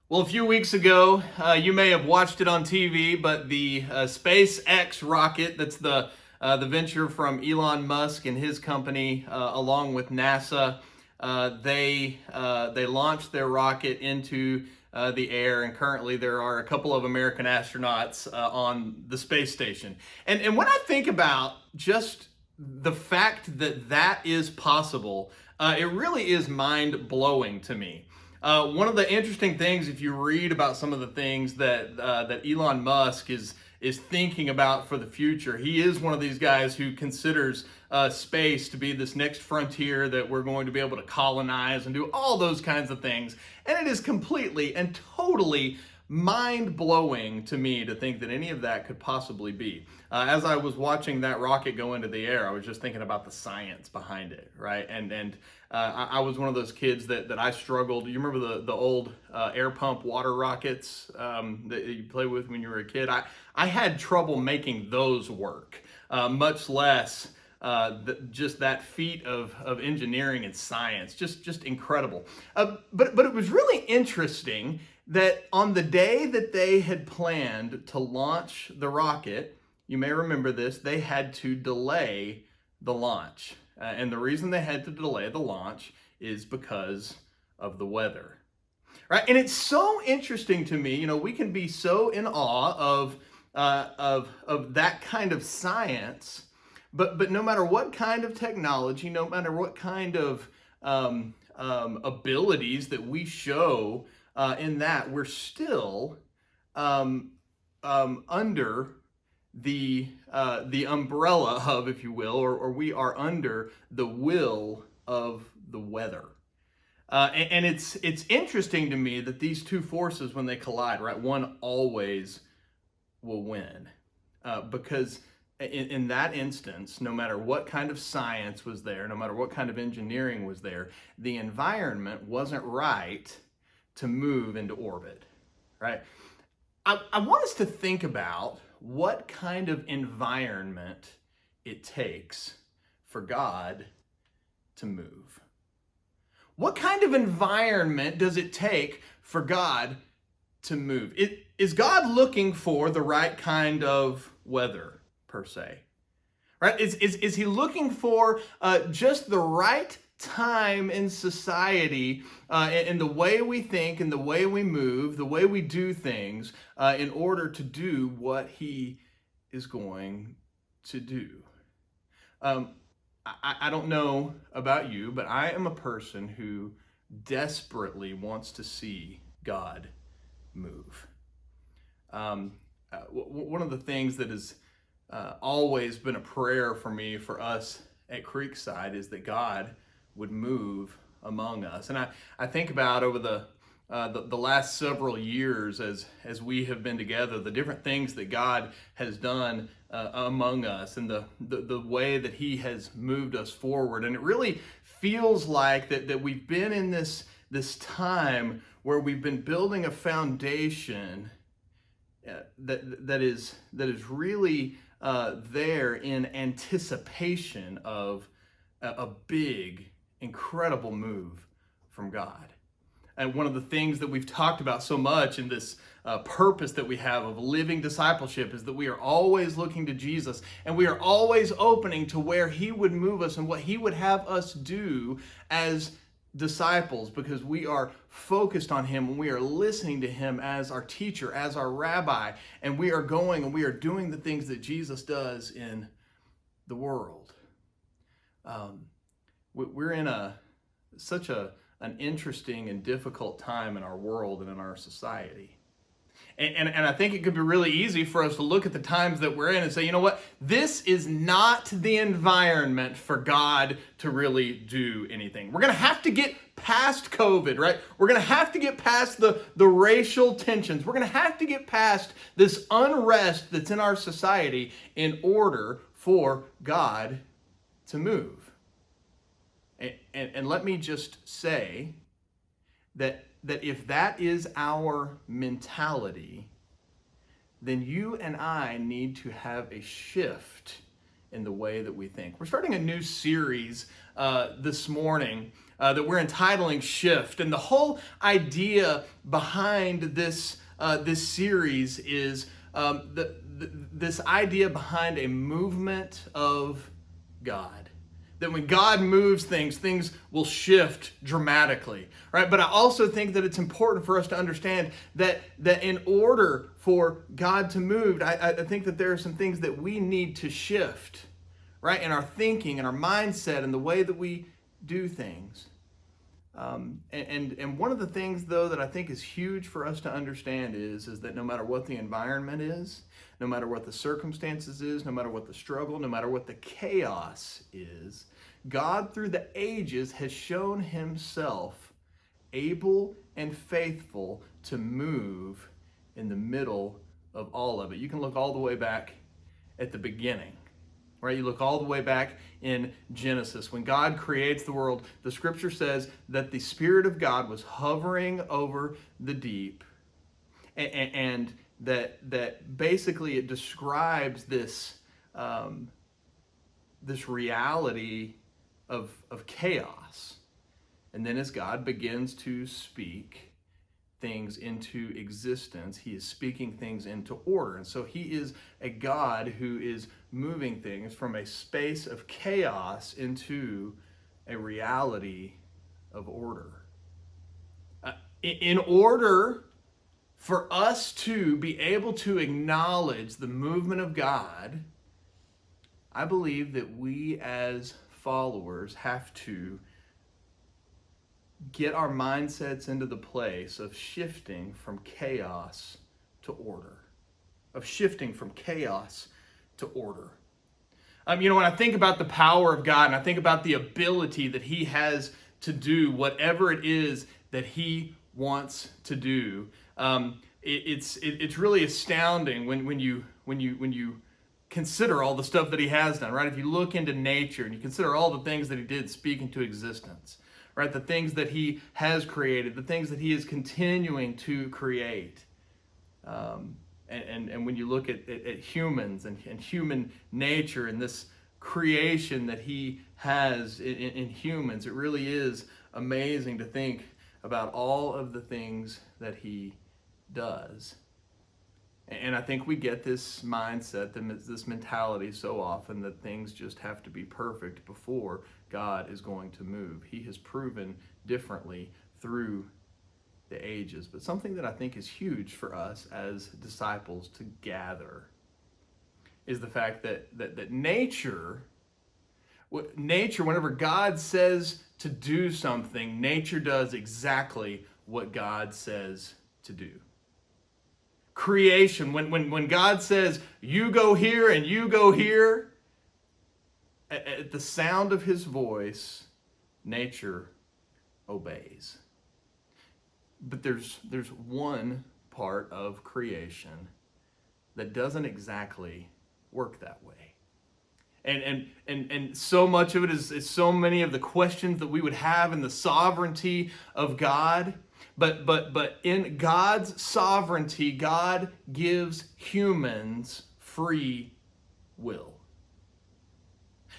Well, a few weeks ago, you may have watched it on TV, but the SpaceX rocket, that's the venture from Elon Musk and his company, along with NASA, they launched their rocket into the air, and currently there are a couple of American astronauts on the space station. And when I think about just the fact that that is possible, it really is mind blowing to me. One of the interesting things, if you read about some of the things that Elon Musk is thinking about for the future, he is one of these guys who considers space to be this next frontier that we're going to be able to colonize and do all those kinds of things. And it is completely and totally mind blowing to me to think that any of that could possibly be. As I was watching that rocket go into the air, I was just thinking about the science behind it, right? I was one of those kids that I struggled. You remember the old air pump water rockets that you played with when you were a kid? I had trouble making those work, much less just that feat of engineering and science. Just incredible. But it was really interesting that on the day that they had planned to launch the rocket, you may remember this, they had to delay the launch. And the reason they had to delay the launch is because of the weather. Right? And it's so interesting to me, we can be so in awe of that kind of science, but no matter what kind of technology, no matter what kind of abilities that we show in that, we're still under the umbrella of, if you will, or we are under the will of the weather. And it's interesting to me that these two forces, when they collide, right, one always will win, because in that instance, no matter what kind of science was there, no matter what kind of engineering was there, the environment wasn't right to move into orbit, right? I want us to think about what kind of environment it takes for God to move. What kind of environment does it take for God to move? Is God looking for the right kind of weather, per se? Right? Is he looking for just the right time in society, in the way we think, in the way we move, the way we do things, in order to do what he is going to do? I don't know about you, but I am a person who desperately wants to see God move. One of the things that has always been a prayer for me, for us at Creekside, is that God would move among us. And I think about over the last several years as we have been together, the different things that God has done among us, and the way that he has moved us forward. And it really feels like that we've been in this time where we've been building a foundation that is really there in anticipation of a big, incredible move from God. And one of the things that we've talked about so much in this purpose that we have of living discipleship is that we are always looking to Jesus, and we are always opening to where he would move us and what he would have us do as disciples, because we are focused on him and we are listening to him as our teacher, as our rabbi, and we are going and we are doing the things that Jesus does in the world. We're in such an interesting and difficult time in our world and in our society. And I think it could be really easy for us to look at the times that we're in and say, you know what, this is not the environment for God to really do anything. We're going to have to get past COVID, right? We're going to have to get past the racial tensions. We're going to have to get past this unrest that's in our society in order for God to move. And let me just say that if that is our mentality, then you and I need to have a shift in the way that we think. We're starting a new series this morning that we're entitling Shift. And the whole idea behind this series is this idea behind a movement of God. That when God moves things, things will shift dramatically, right? But I also think that it's important for us to understand that in order for God to move, I think that there are some things that we need to shift, right? In our thinking, in our mindset, and the way that we do things. And one of the things, though, that I think is huge for us to understand is that no matter what the environment is, no matter what the circumstances is, no matter what the struggle, no matter what the chaos is, God through the ages has shown himself able and faithful to move in the middle of all of it. You can look all the way back at the beginning. Right? You look all the way back in Genesis. When God creates the world, the scripture says that the Spirit of God was hovering over the deep, and that basically it describes this this reality of chaos. And then as God begins to speak things into existence, he is speaking things into order. And so he is a God who is moving things from a space of chaos into a reality of order. In order for us to be able to acknowledge the movement of God, I believe that we as followers have to get our mindsets into the place of shifting from chaos to order. Of shifting from chaos to order. When I think about the power of God and I think about the ability that he has to do whatever it is that he wants to do, it's really astounding when you consider all the stuff that he has done, right? If you look into nature and you consider all the things that he did speak into existence, right? The things that he has created, the things that he is continuing to create. And when you look at humans and human nature and this creation that he has in humans, it really is amazing to think about all of the things that he does. And I think we get this mindset, this mentality so often that things just have to be perfect before God is going to move. He has proven differently through the ages. But something that I think is huge for us as disciples to gather is the fact that nature, whenever God says to do something, nature does exactly what God says to do. Creation, when God says, you go here and you go here, at the sound of his voice, nature obeys. But there's one part of creation that doesn't exactly work that way. And so much of it is so many of the questions that we would have in the sovereignty of God. But in God's sovereignty, God gives humans free will.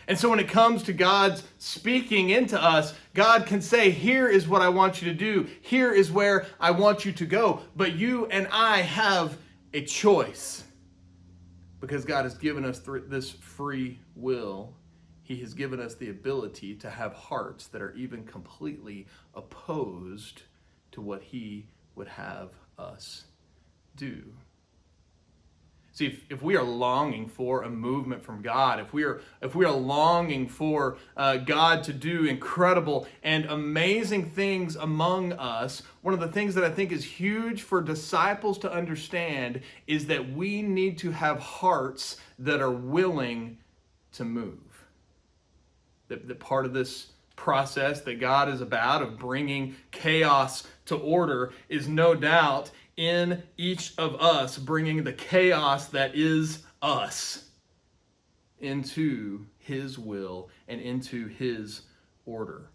And so when it comes to God's speaking into us, God can say, here is what I want you to do. Here is where I want you to go. But you and I have a choice. Because God has given us this free will, he has given us the ability to have hearts that are even completely opposed to what he would have us do. See, if we are longing for a movement from God, if we are longing for God to do incredible and amazing things among us, one of the things that I think is huge for disciples to understand is that we need to have hearts that are willing to move. That part of this process that God is about of bringing chaos to order is no doubt in each of us bringing the chaos that is us into his will and into his order.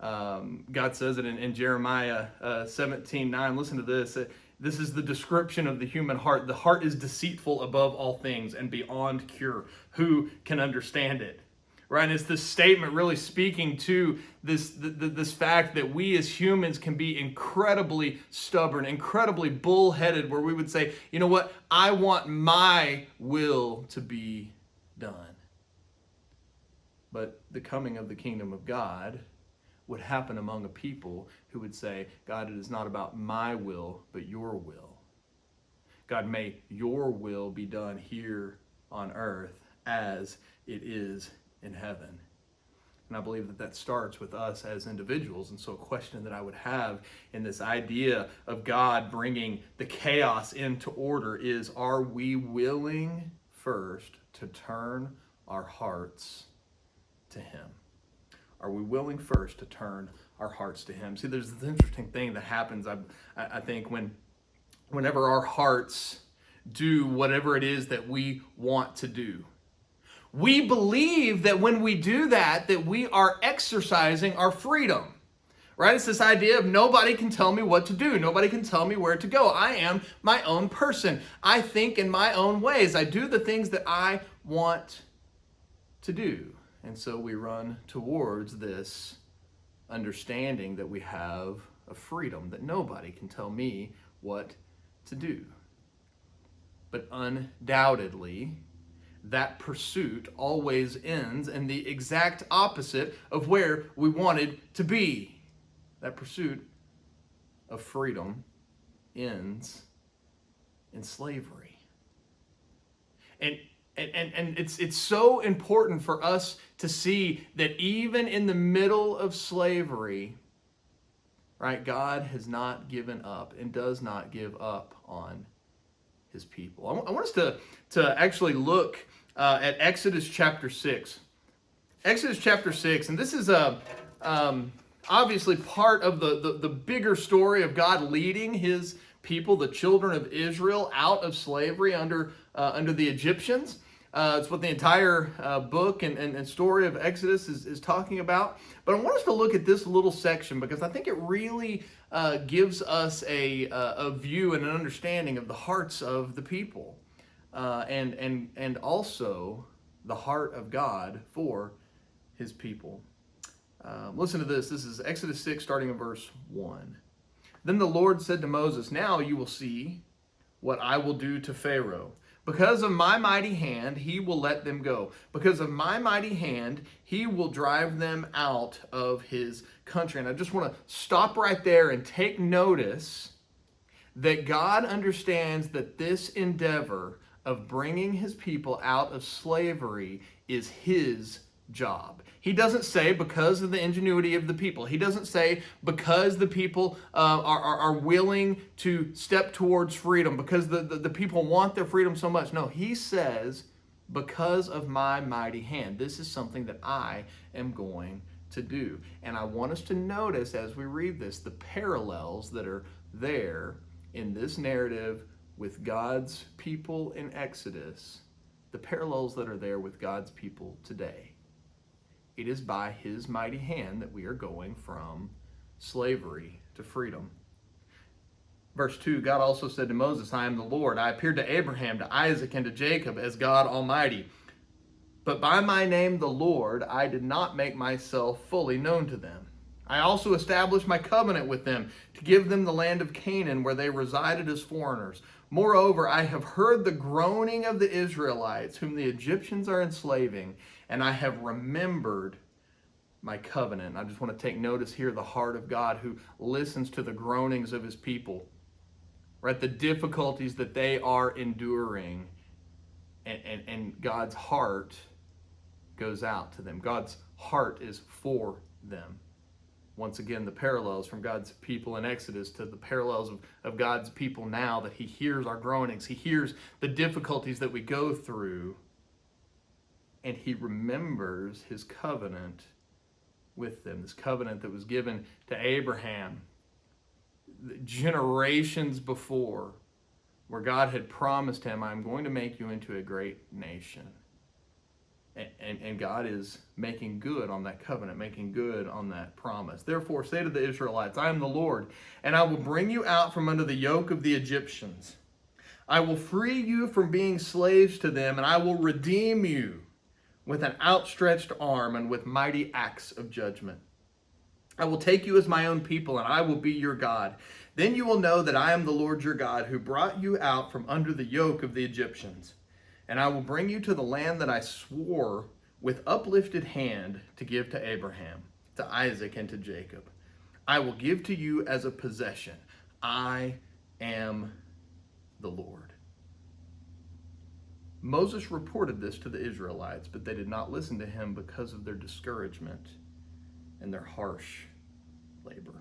God says it in Jeremiah 17:9. Listen to this. This is the description of the human heart. The heart is deceitful above all things and beyond cure. Who can understand it? Right? And it's this statement really speaking to this fact that we as humans can be incredibly stubborn, incredibly bullheaded, where we would say, you know what? I want my will to be done. But the coming of the kingdom of God would happen among a people who would say, God, it is not about my will, but your will. God, may your will be done here on earth as it is in heaven. And I believe that that starts with us as individuals. And so a question that I would have in this idea of God bringing the chaos into order is, are we willing first to turn our hearts to him? Are we willing first to turn our hearts to him? See, there's this interesting thing that happens, I think, whenever our hearts do whatever it is that we want to do. We believe that when we do that we are exercising our freedom. Right? It's this idea of nobody can tell me what to do. Nobody can tell me where to go. I am my own person. I think in my own ways. I do the things that I want to do. And so we run towards this understanding that we have of freedom, that nobody can tell me what to do. But undoubtedly, that pursuit always ends in the exact opposite of where we wanted to be. That pursuit of freedom ends in slavery. And it's so important for us to see that even in the middle of slavery, right, God has not given up and does not give up on his people. I want us to actually look at Exodus chapter 6. Exodus chapter 6, and this is obviously part of the bigger story of God leading his people, the children of Israel, out of slavery under the Egyptians. It's what the entire book and story of Exodus is talking about. But I want us to look at this little section because I think it really gives us a view and an understanding of the hearts of the people and also the heart of God for his people. Listen to this. This is Exodus 6, starting in verse 1. Then the Lord said to Moses, "Now you will see what I will do to Pharaoh. Because of my mighty hand, he will let them go. Because of my mighty hand, he will drive them out of his country." And I just want to stop right there and take notice that God understands that this endeavor of bringing his people out of slavery is his job. He doesn't say because of the ingenuity of the people. He doesn't say because the people are willing to step towards freedom, because the people want their freedom so much. No, he says because of my mighty hand. This is something that I am going to do. And I want us to notice as we read this, the parallels that are there in this narrative with God's people in Exodus, the parallels that are there with God's people today. It is by his mighty hand that we are going from slavery to freedom. Verse 2, God also said to Moses, "I am the Lord. I appeared to Abraham, to Isaac, and to Jacob as God Almighty. But by my name, the Lord, I did not make myself fully known to them. I also established my covenant with them to give them the land of Canaan where they resided as foreigners. Moreover, I have heard the groaning of the Israelites, whom the Egyptians are enslaving, and I have remembered my covenant." I just want to take notice here, the heart of God who listens to the groanings of his people, right? The difficulties that they are enduring, and God's heart goes out to them. God's heart is for them. Once again, the parallels from God's people in Exodus to the parallels of God's people now, that he hears our groanings. He hears the difficulties that we go through, and he remembers his covenant with them. This covenant that was given to Abraham generations before, where God had promised him, "I'm going to make you into a great nation." And God is making good on that covenant, making good on that promise. Therefore, say to the Israelites, I am the Lord, and I will bring you out from under the yoke of the Egyptians. I will free you from being slaves to them, and I will redeem you with an outstretched arm and with mighty acts of judgment. I will take you as my own people, and I will be your God. Then you will know that I am the Lord your God, who brought you out from under the yoke of the Egyptians. And I will bring you to the land that I swore with uplifted hand to give to Abraham, to Isaac, and to Jacob. I will give to you as a possession. I am the Lord. Moses reported this to the Israelites, but they did not listen to him because of their discouragement and their harsh labor.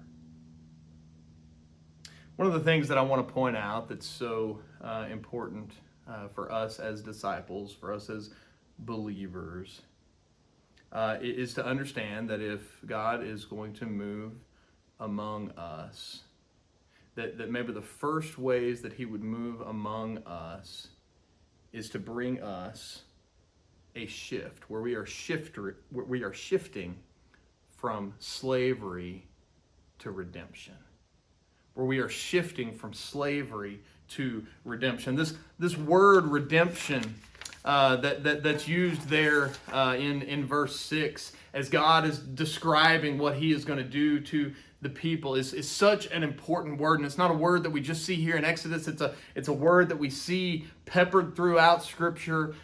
One of the things that I want to point out that's so important for us as disciples, for us as believers, is to understand that if God is going to move among us, that maybe the first ways that he would move among us is to bring us a shift where we are shifting from slavery to redemption, where we are shifting from slavery to redemption. This word redemption that's used there in verse 6 as God is describing what he is going to do to the people is such an important word. And it's not a word that we just see here in Exodus. It's a word that we see peppered throughout Scripture,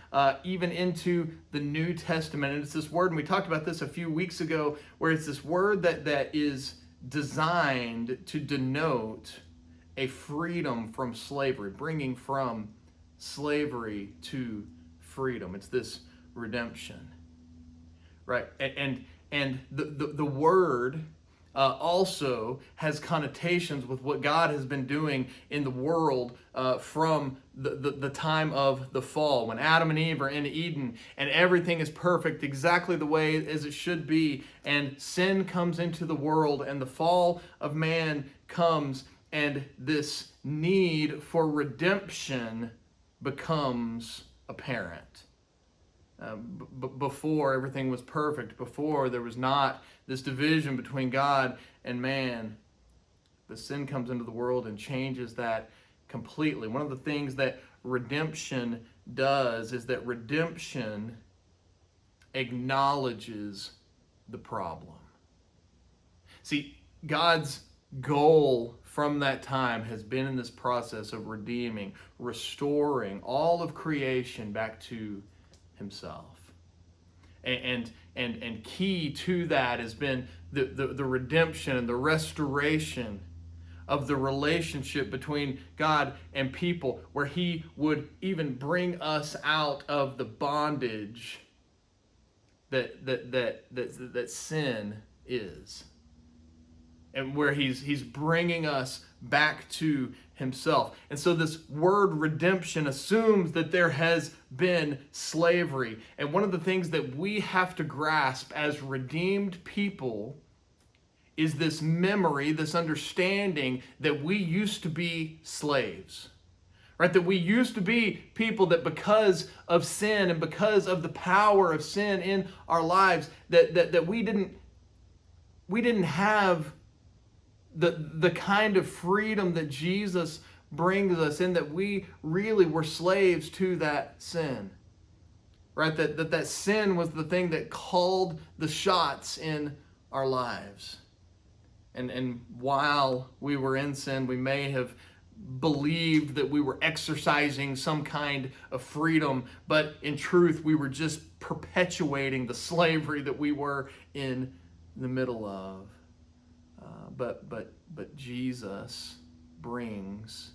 even into the New Testament. And it's this word, and we talked about this a few weeks ago, where it's this word that is designed to denote a freedom from slavery, bringing from slavery to freedom. It's this redemption, right? And the word also has connotations with what God has been doing in the world from the time of the fall, when Adam and Eve are in Eden and everything is perfect exactly the way as it should be, and sin comes into the world and the fall of man comes, and this need for redemption becomes apparent. Before everything was perfect, before there was not this division between God and man, the sin comes into the world and changes that completely. One of the things that redemption does is that redemption acknowledges the problem. See, God's goal from that time has been in this process of redeeming, restoring all of creation back to himself. And key to that has been the redemption and the restoration of the relationship between God and people, where he would even bring us out of the bondage that sin is, and where he's bringing us back to himself. And so this word redemption assumes that there has been slavery. And one of the things that we have to grasp as redeemed people is this memory, this understanding that we used to be slaves. Right? That we used to be people that, because of sin and because of the power of sin in our lives, that we didn't have the kind of freedom that Jesus brings us in, that we really were slaves to that sin. Right? That sin was the thing that called the shots in our lives. And while we were in sin, we may have believed that we were exercising some kind of freedom, but in truth, we were just perpetuating the slavery that we were in the middle of. But Jesus brings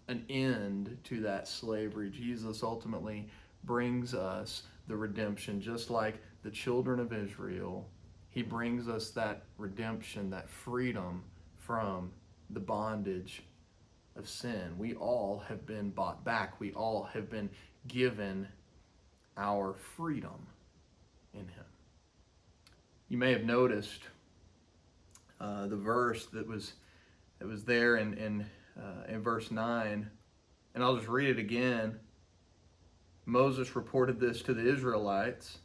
an end to that slavery. Jesus ultimately brings us the redemption, just like the children of Israel. He brings us that redemption, that freedom from the bondage of sin. We all have been bought back. We all have been given our freedom in him. You may have noticed the verse that was there in verse 9, and I'll just read it again. Moses reported this to the Israelites.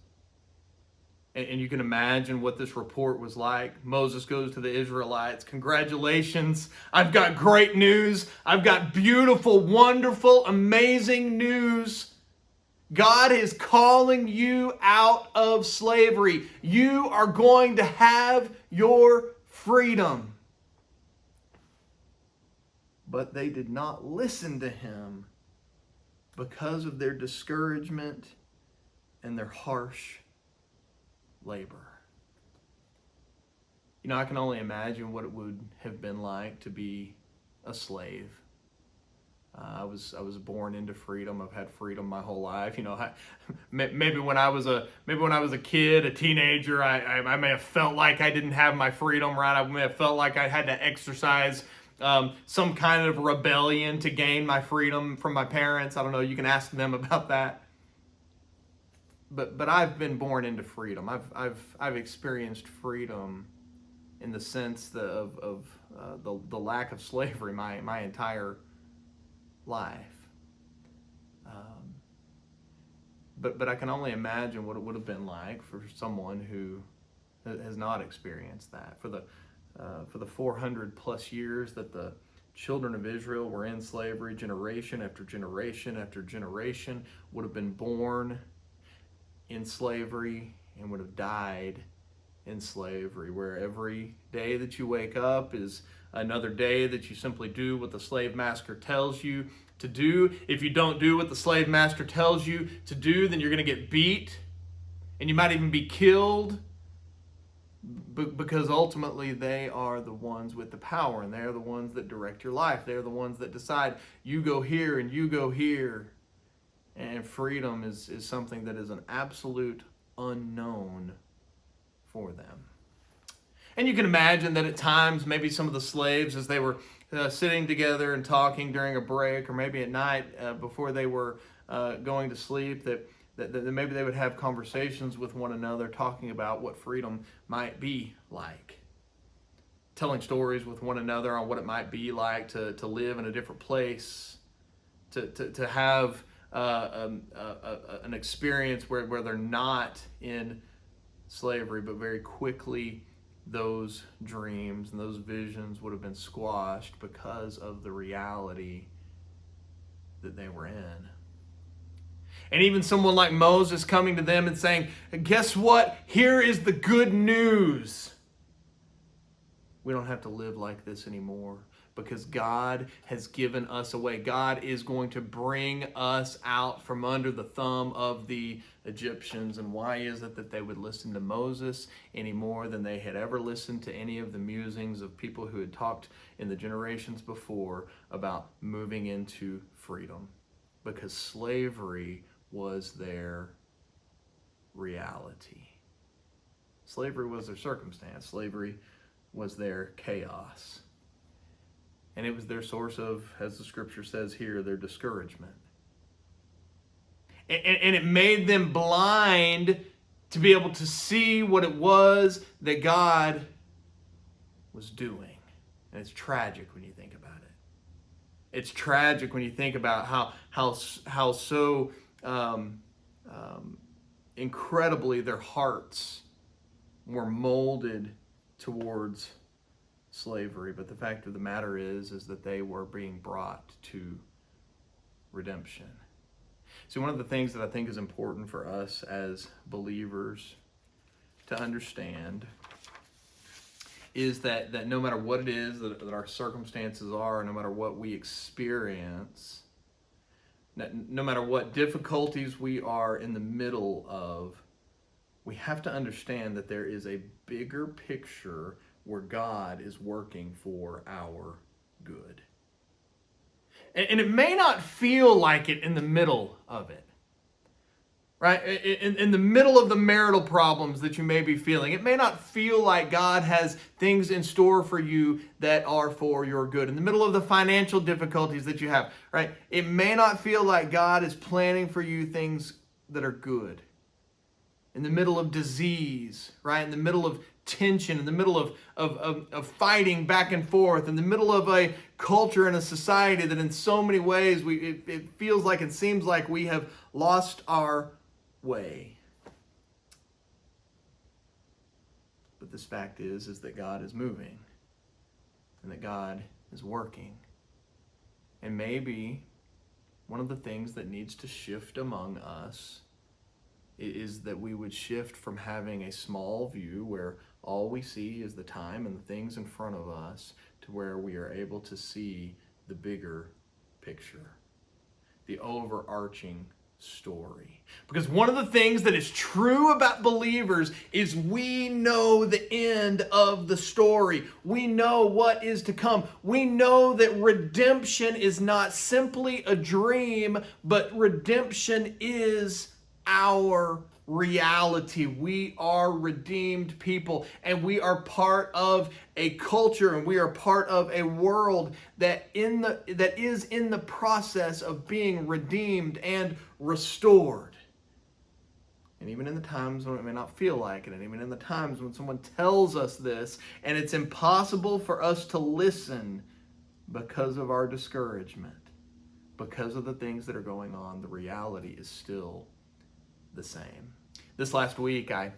And you can imagine what this report was like. Moses goes to the Israelites. Congratulations. I've got great news. I've got beautiful, wonderful, amazing news. God is calling you out of slavery. You are going to have your freedom. But they did not listen to him because of their discouragement and their harsh labor. You know, I can only imagine what it would have been like to be a slave. I was born into freedom. I've had freedom my whole life. You know, maybe when I was a kid, a teenager, I may have felt like I didn't have my freedom, right? I may have felt like I had to exercise some kind of rebellion to gain my freedom from my parents. I don't know. You can ask them about that. But I've been born into freedom. I've experienced freedom in the sense of the lack of slavery my entire life. But I can only imagine what it would have been like for someone who has not experienced that. For the 400 plus years that the children of Israel were in slavery, generation after generation after generation would have been born in slavery and would have died in slavery, where every day that you wake up is another day that you simply do what the slave master tells you to do. If you don't do what the slave master tells you to do, then you're going to get beat, and you might even be killed, because ultimately they are the ones with the power, and they're the ones that direct your life. They're the ones that decide you go here and you go here. And freedom is something that is an absolute unknown for them. And you can imagine that at times, maybe some of the slaves, as they were sitting together and talking during a break, or maybe at night before they were going to sleep, that maybe they would have conversations with one another, talking about what freedom might be like. Telling stories with one another on what it might be like to live in a different place, to have an experience where they're not in slavery, but very quickly those dreams and those visions would have been squashed because of the reality that they were in. And even someone like Moses coming to them and saying, guess what? Here is the good news. We don't have to live like this anymore, because God has given us a way. God is going to bring us out from under the thumb of the Egyptians. And why is it that they would listen to Moses any more than they had ever listened to any of the musings of people who had talked in the generations before about moving into freedom? Because slavery was their reality. Slavery was their circumstance. Slavery was their chaos. And it was their source of, as the scripture says here, their discouragement. And it made them blind to be able to see what it was that God was doing. And it's tragic when you think about it. It's tragic when you think about how so incredibly their hearts were molded towards slavery. But the fact of the matter is that they were being brought to redemption. So one of the things that I think is important for us as believers to understand is that no matter what it is that our circumstances are, no matter what we experience, no matter what difficulties we are in the middle of, we have to understand that there is a bigger picture where God is working for our good. And it may not feel like it in the middle of it, right? In the middle of the marital problems that you may be feeling, it may not feel like God has things in store for you that are for your good. In the middle of the financial difficulties that you have, right? It may not feel like God is planning for you things that are good. In the middle of disease, right? In the middle of tension, in the middle of fighting back and forth, in the middle of a culture and a society that in so many ways it feels like, it seems like we have lost our way. But this fact is that God is moving and that God is working. And maybe one of the things that needs to shift among us is that we would shift from having a small view where all we see is the time and the things in front of us to where we are able to see the bigger picture, the overarching story. Because one of the things that is true about believers is we know the end of the story. We know what is to come. We know that redemption is not simply a dream, but redemption is our reality. We are redeemed people, and we are part of a culture, and we are part of a world that is in the process of being redeemed and restored. And even in the times when it may not feel like it, and even in the times when someone tells us this, and it's impossible for us to listen because of our discouragement, because of the things that are going on, the reality is still the same. This last week, I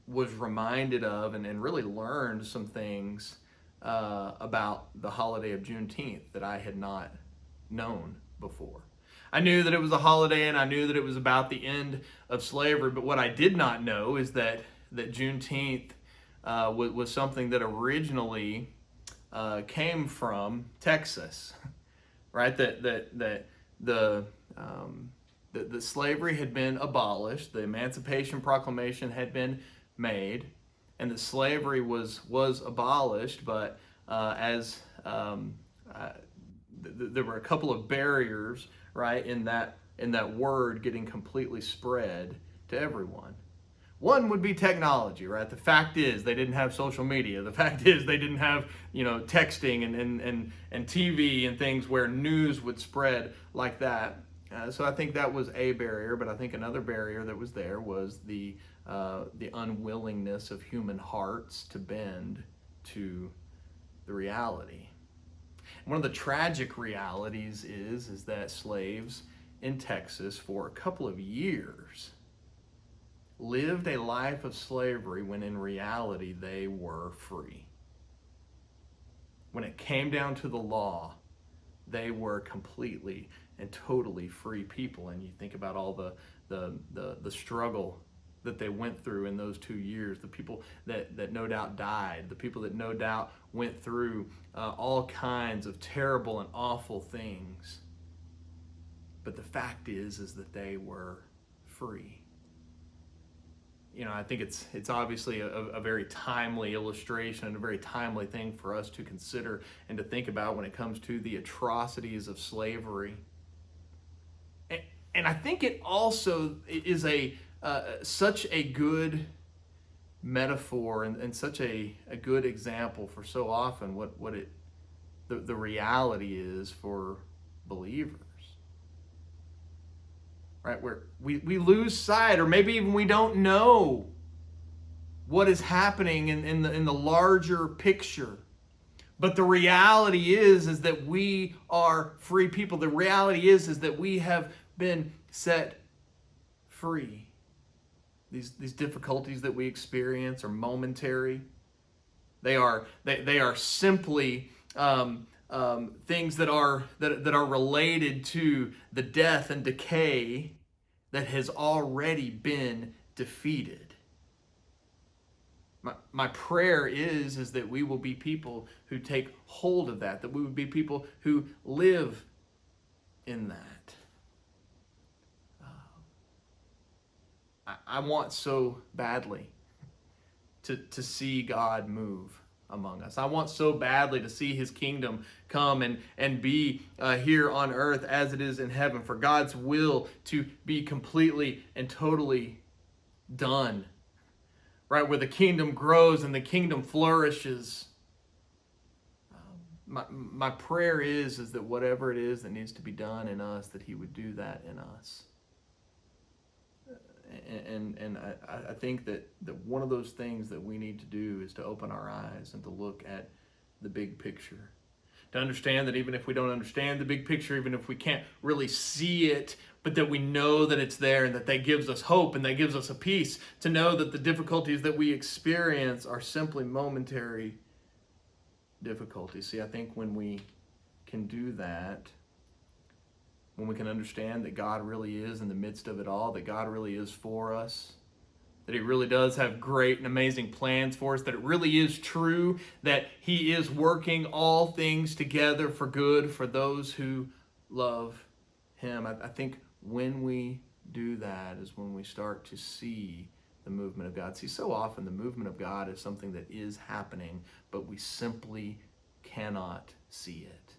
was reminded of and really learned some things about the holiday of Juneteenth that I had not known before. I knew that it was a holiday, and I knew that it was about the end of slavery, but what I did not know is that Juneteenth was something that originally came from Texas, right? That the slavery had been abolished, the Emancipation Proclamation had been made, and that slavery was abolished, but there were a couple of barriers, right, in that word getting completely spread to everyone. One would be technology, right? The fact is they didn't have social media. The fact is they didn't have, texting and TV and things where news would spread like that. So I think that was a barrier, but I think another barrier that was there was the unwillingness of human hearts to bend to the reality. And one of the tragic realities is that slaves in Texas for a couple of years lived a life of slavery when in reality they were free. When it came down to the law, they were completely and totally free people. And you think about all the struggle that they went through in those 2 years, the people that no doubt died, the people that no doubt went through all kinds of terrible and awful things. But the fact is that they were free. I think it's obviously a very timely illustration and a very timely thing for us to consider and to think about when it comes to the atrocities of slavery. And I think it also is such a good metaphor and such a good example for so often what the reality is for believers. Right, where we lose sight, or maybe even we don't know what is happening in the larger picture. But the reality is that we are free people. The reality is that we have been set free. These difficulties that we experience are momentary. They are simply things that are related to the death and decay that has already been defeated. My prayer is that we will be people who take hold of that we would be people who live in that. I want so badly to see God move among us. I want so badly to see his kingdom come and be here on earth as it is in heaven, for God's will to be completely and totally done, right? Where the kingdom grows and the kingdom flourishes. My prayer is that whatever it is that needs to be done in us, that he would do that in us. And I think that one of those things that we need to do is to open our eyes and to look at the big picture. To understand that even if we don't understand the big picture, even if we can't really see it, but that we know that it's there and that gives us hope and that gives us a peace, to know that the difficulties that we experience are simply momentary difficulties. See, I think when we can do that, when we can understand that God really is in the midst of it all, that God really is for us, that He really does have great and amazing plans for us, that it really is true that He is working all things together for good for those who love Him. I think when we do that is when we start to see the movement of God. See, so often the movement of God is something that is happening, but we simply cannot see it.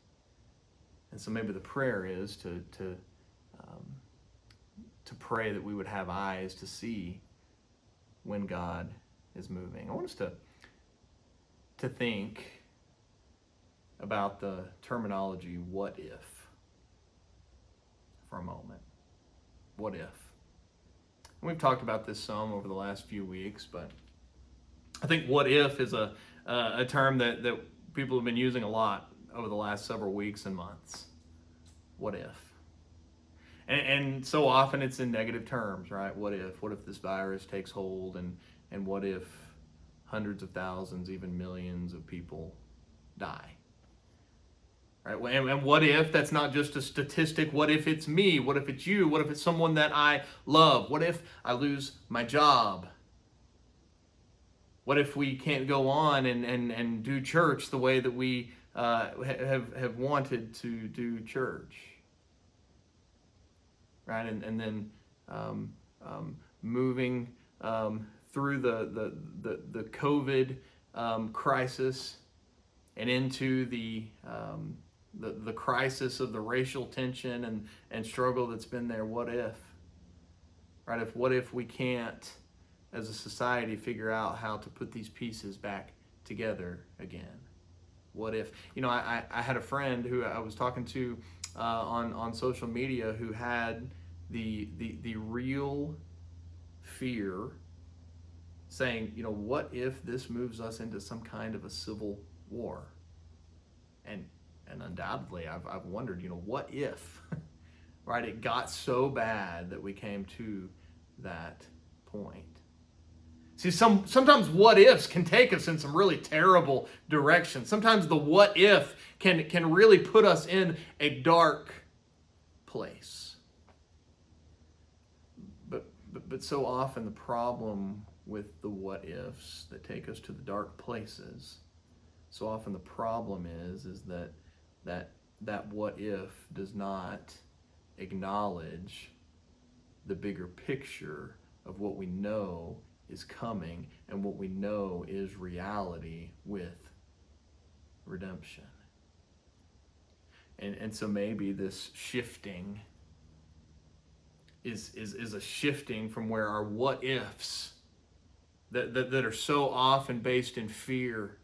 And so maybe the prayer is to pray that we would have eyes to see when God is moving. I want us to think about the terminology "what if" for a moment. What if? And we've talked about this some over the last few weeks, but I think "what if" is a term that people have been using a lot over the last several weeks and months. What if? And so often it's in negative terms, right? What if? What if this virus takes hold? And what if hundreds of thousands, even millions of people die? Right? And what if that's not just a statistic? What if it's me? What if it's you? What if it's someone that I love? What if I lose my job? What if we can't go on and do church the way that we have wanted to do church? Right, and then moving through the COVID crisis and into the crisis of the racial tension and struggle that's been there. What if? Right, what if we can't, as a society, figure out how to put these pieces back together again? What if? I had a friend who I was talking to on social media who had the real fear, saying, what if this moves us into some kind of a civil war? And undoubtedly, I've wondered, what if, right? It got so bad that we came to that point. See, sometimes what ifs can take us in some really terrible directions. Sometimes the what if can really put us in a dark place. But so often the problem with the what ifs that take us to the dark places, so often the problem is that what if does not acknowledge the bigger picture of what we know is coming and what we know is reality with redemption. And so maybe this shifting is a shifting from where our what ifs that are so often based in fear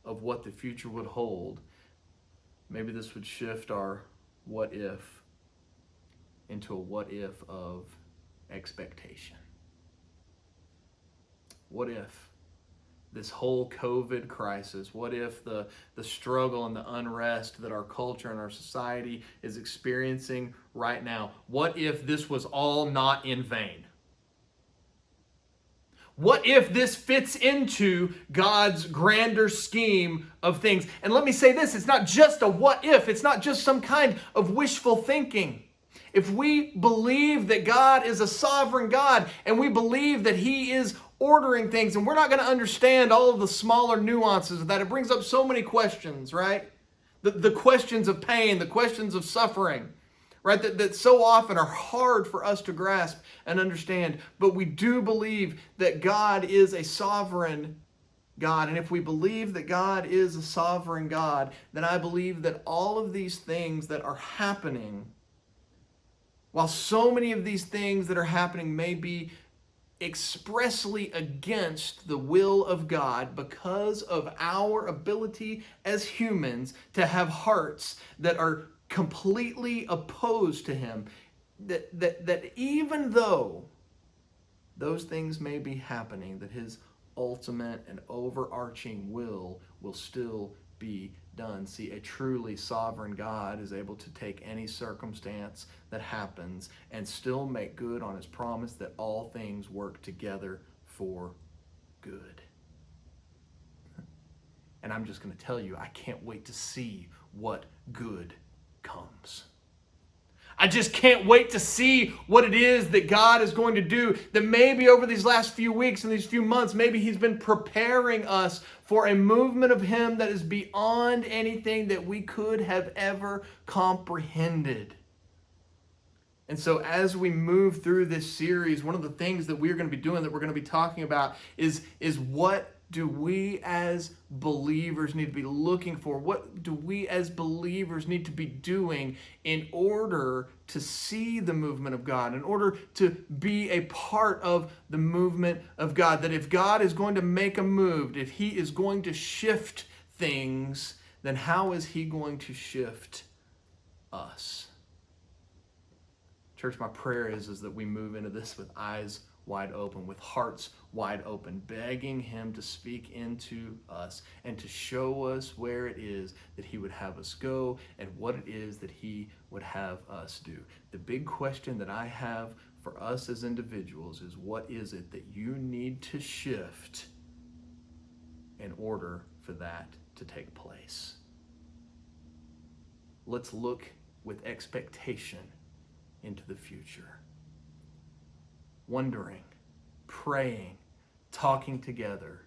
of what the future would hold. Maybe this would shift our what if into a what if of expectation. What if this whole COVID crisis, what if the struggle and the unrest that our culture and our society is experiencing right now, what if this was all not in vain? What if this fits into God's grander scheme of things? And let me say this, it's not just a what if, it's not just some kind of wishful thinking. If we believe that God is a sovereign God and we believe that He is ordering things, and we're not going to understand all of the smaller nuances of that, it brings up so many questions, right? The questions of pain, the questions of suffering, right? That so often are hard for us to grasp and understand. But we do believe that God is a sovereign God. And if we believe that God is a sovereign God, then I believe that all of these things that are happening, while so many of these things that are happening may be expressly against the will of God because of our ability as humans to have hearts that are completely opposed to Him, that even though those things may be happening, that his ultimate and overarching will still be done. See, a truly sovereign God is able to take any circumstance that happens and still make good on his promise that all things work together for good. And I'm just going to tell you, I can't wait to see what good comes. I just can't wait to see what it is that God is going to do, that maybe over these last few weeks and these few months, maybe he's been preparing us for a movement of him that is beyond anything that we could have ever comprehended. And so as we move through this series, one of the things that we're going to be doing, that we're going to be talking about is what do we as believers need to be looking for? What do we as believers need to be doing in order to see the movement of God, in order to be a part of the movement of God? That if God is going to make a move, if he is going to shift things, then how is he going to shift us? Church, my prayer is that we move into this with eyes wide open, with hearts wide open, begging him to speak into us and to show us where it is that he would have us go and what it is that he would have us do. The big question that I have for us as individuals is, what is it that you need to shift in order for that to take place? Let's look with expectation into the future, wondering, praying, talking together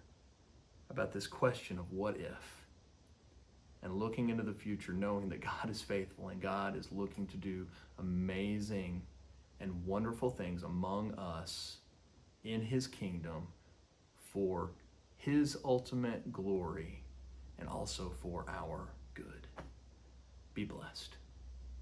about this question of what if, and looking into the future knowing that God is faithful and God is looking to do amazing and wonderful things among us in his kingdom for his ultimate glory and also for our good. Be blessed.